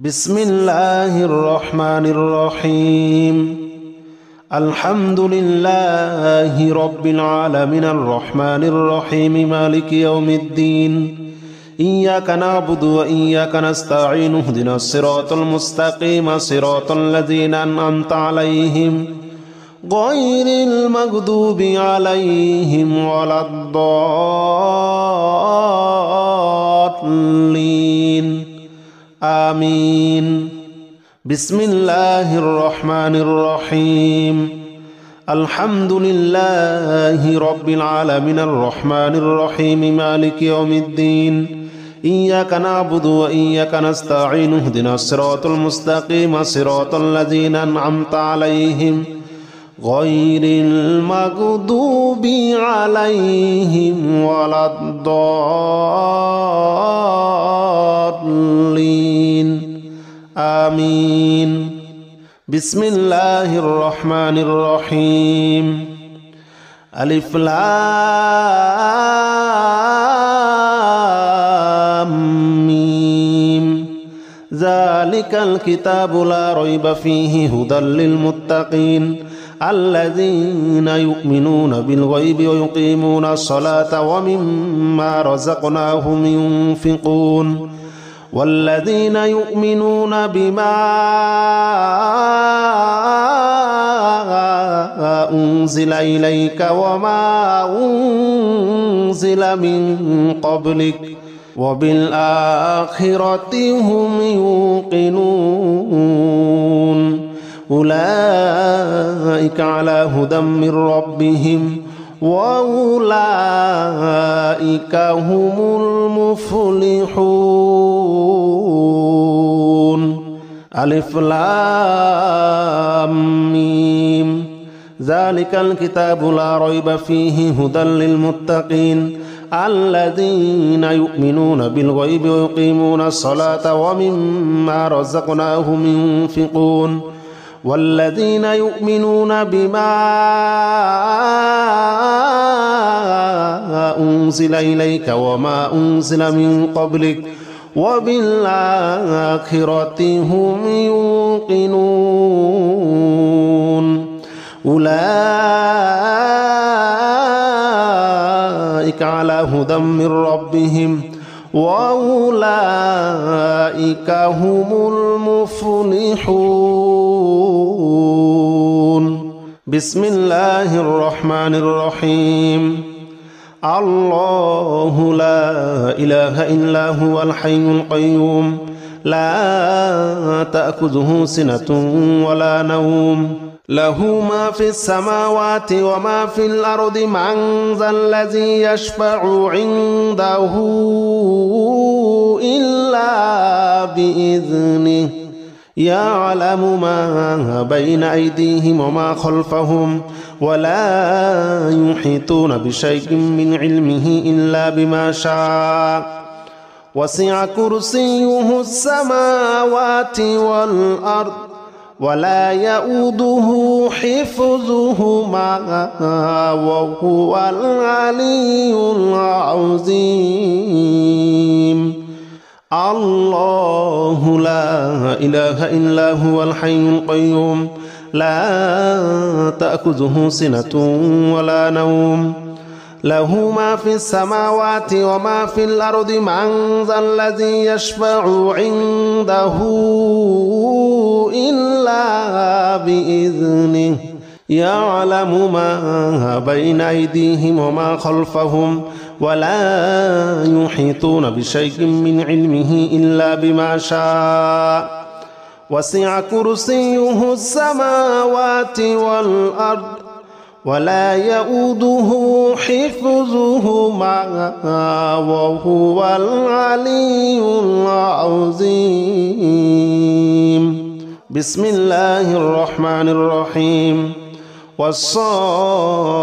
بسم الله الرحمن الرحيم الحمد لله رب العالمين الرحمن الرحيم مالك يوم الدين إياك نعبد وإياك نستعين اهدنا الصراط المستقيم صراط الذين أنعمت عليهم غير المغضوب عليهم ولا الضالين آمين بسم الله الرحمن الرحيم الحمد لله رب العالمين الرحمن الرحيم مالك يوم الدين إياك نعبد وإياك نستعين اهدنا الصراط المستقيم صراط الذين أنعمت عليهم غير المغضوب عليهم ولا الضالين آمين بسم الله الرحمن الرحيم ألف لام ميم ذلك الكتاب لا ريب فيه هدى للمتقين الذين يؤمنون بالغيب ويقيمون الصلاة ومما رزقناهم ينفقون والذين يؤمنون بما أنزل إليك وما أنزل من قبلك وبالآخرة هم يوقنون أولئك على هدى من ربهم وأولئك هم المفلحون ألف لام ميم ذلك الكتاب لا ريب فيه هدى للمتقين الذين يؤمنون بالغيب ويقيمون الصلاة ومما رزقناهم ينفقون والذين يؤمنون بما أنزل إليك وما أنزل من قبلك وبالآخرة هم يوقنون أولئك على هدى من ربهم وأولئك هم المفلحون بسم الله الرحمن الرحيم الله لا إله إلا هو الحي القيوم لا تأخذه سنة ولا نوم له ما في السماوات وما في الأرض من ذا الذي يشفع عنده إلا بإذنه يعلم ما بين أيديهم وما خلفهم ولا يحيطون بشيء من علمه إلا بما شاء وسع كرسيه السماوات والأرض ولا يؤوده حفظهما وهو العلي العظيم الله لا إله إلا هو الحي القيوم لا تأخذه سنة ولا نوم له ما في السماوات وما في الأرض من ذا الذي يشفع عنده إلا بإذنه يعلم ما بين أيديهم وما خلفهم ولا يحيطون بشيء من علمه إلا بما شاء وسع كرسيه السماوات والأرض ولا يؤوده حفظهما وهو العلي العظيم بسم الله الرحمن الرحيم والصافات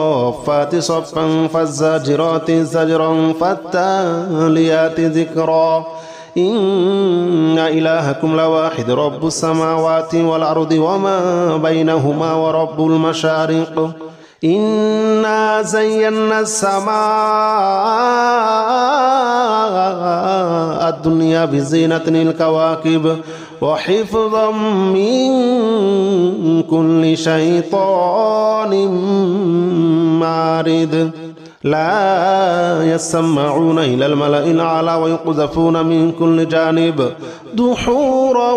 صفا فالزاجرات زجرا فالتاليات ذكرا إن إلهكم لواحد رب السماوات والأرض وما بينهما ورب المشارق إنا زينا السماء الدنيا بزينة الكواكب وحفظا من كل شيطان مارد لا يسمعون إلى الملأ الأعلى ويقذفون من كل جانب دحورا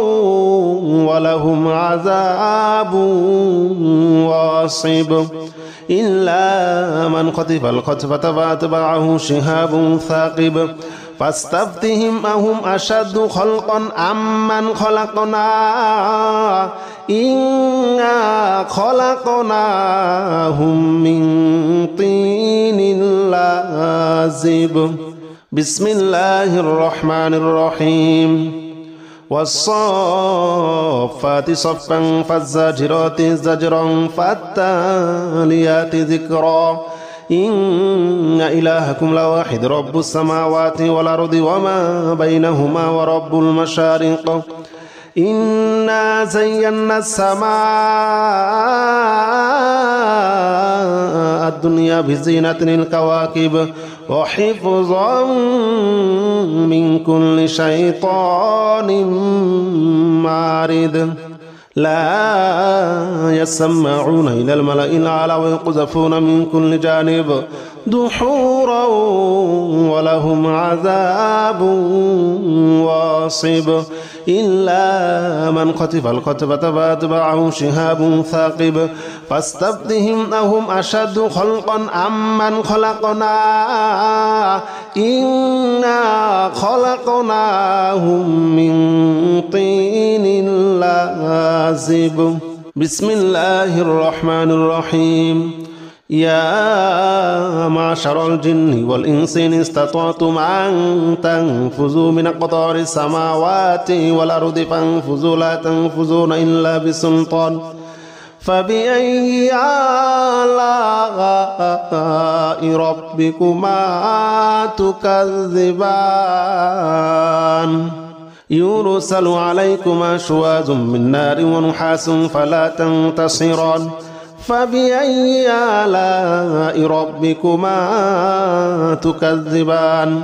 ولهم عذاب واصب إلا من خطف الخطفة فأتبعه شهاب ثاقب فاستفتهم أهم أشد خلقا أم من خلقنا إنا خلقناهم من طين لازب بسم الله الرحمن الرحيم والصافات صفا فالزاجرات زجرا فالتاليات ذكرا إن إلهكم لواحد رب السماوات والأرض وما بينهما ورب المشارق إنا زينا السماء الدنيا بزينة الكواكب وحفظا من كل شيطان مارد لا يسمعون إلى الملأ الأعلى ويقذفون من كل جانب دحورا ولهم عذاب واصب إلا من خطف الخطفة فأتبعه شهاب ثاقب فاستفتهم أهم أشد خلقا أم من خلقنا إنا خلقناهم من طين لازب بسم الله الرحمن الرحيم يا معشر الجن والإنس إن استطعتم أن تنفذوا من أقطار السماوات والأرض فانفذوا لا تنفذون إلا بسلطان فبأي آلاء ربكما تكذبان يرسل عليكما شواظ من نار ونحاس فلا تنتصران فبأي آلاء ربكما تكذبان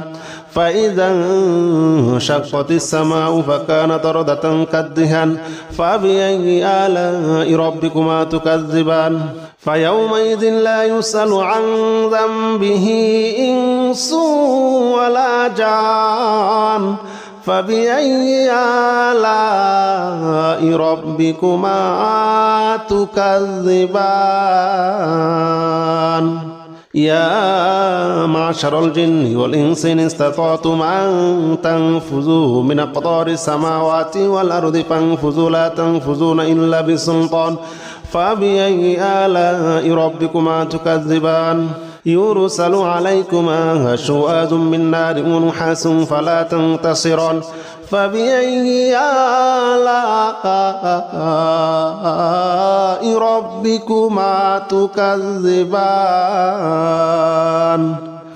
فإذا انشقت السماء فكانت وردة كالدهان فبأي آلاء ربكما تكذبان فيومئذ لا يسأل عن ذنبه إنس ولا جان فبأي آلاء ربكما تكذبان يا معشر الجن والإنس إن استطعتم أن تنفذوا من أقطار السماوات والأرض فانفذوا لا تنفذون إلا بسلطان فبأي آلاء ربكما تكذبان يرسل عليكما شواظ من نار ونحاس فلا تنتصران فبأي آلاء ربكما تكذبان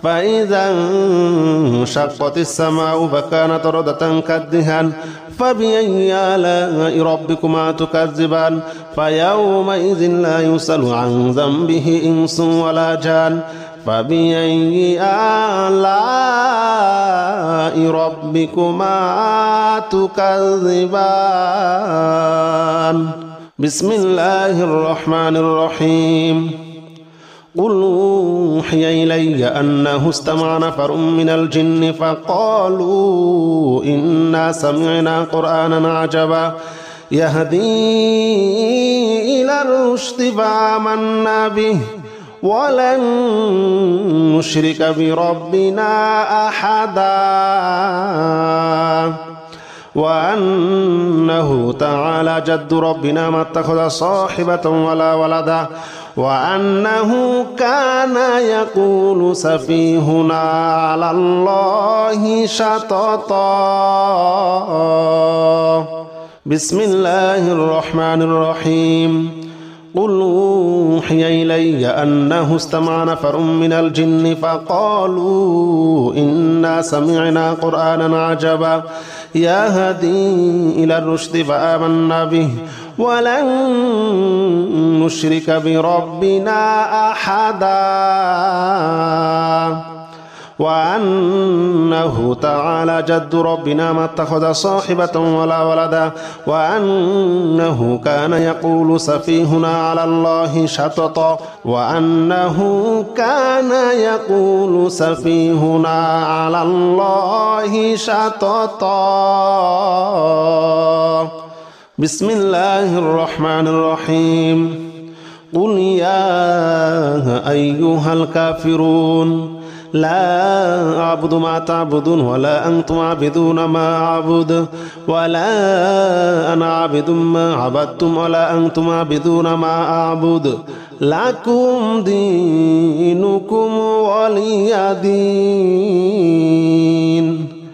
فإذا انشقت السماء فكانت وردة كالدهان فبأي آلاء ربكما تكذبان فيومئذ لا يسأل عن ذنبه إنس ولا جان فبأي آلاء ربكما تكذبان بسم الله الرحمن الرحيم قل أوحي إلي أنه استمع نفر من الجن فقالوا إنا سمعنا قرآنا عجبا يهدي إلى الرشد فآمنا به ولن نشرك بربنا أحدا وأنه تعالى جد ربنا ما اتخذ صاحبة ولا ولدا وأنه كان يقول سفيهنا على الله شططا بسم الله الرحمن الرحيم قل أوحي إلي أنه استمع نفر من الجن فقالوا إنا سمعنا قرآنا عجبا يهدي إلى الرشد فآمنا به ولن نشرك بربنا أحدا وأنه تعالى جد ربنا ما اتخذ صاحبة ولا ولدا وأنه كان يقول سفيهنا على الله شططا على الله شططا. بسم الله الرحمن الرحيم. قل يا أيها الكافرون لا أعبد ما تعبدون ولا أنتم عابدون ما أعبد ولا أنا عابد ما عبدتم ولا أنتم عابدون ما أعبد لكم دينكم ولي دين.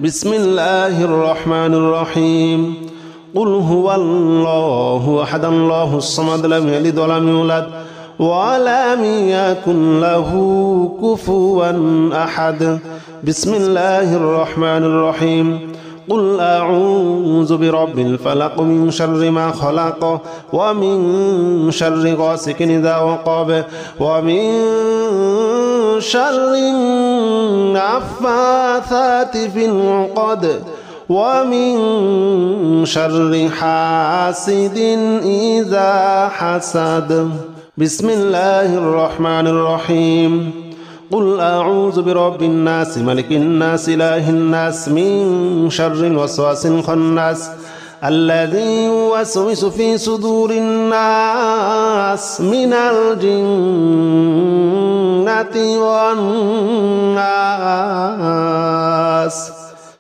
بسم الله الرحمن الرحيم. قل هو الله أحد الله الصمد لم يلد ولم يولد ولم يكن له كفوا أحد. بسم الله الرحمن الرحيم. قل أعوذ برب الفلق من شر ما خلق ومن شر غاسق إذا وقب ومن شر النفاثات في العقد ومن شر حاسد إذا حسد. بسم الله الرحمن الرحيم. قل أعوذ برب الناس ملك الناس إله الناس من شر الوسواس الخناس الذي يوسوس في صدور الناس من الجنة والناس.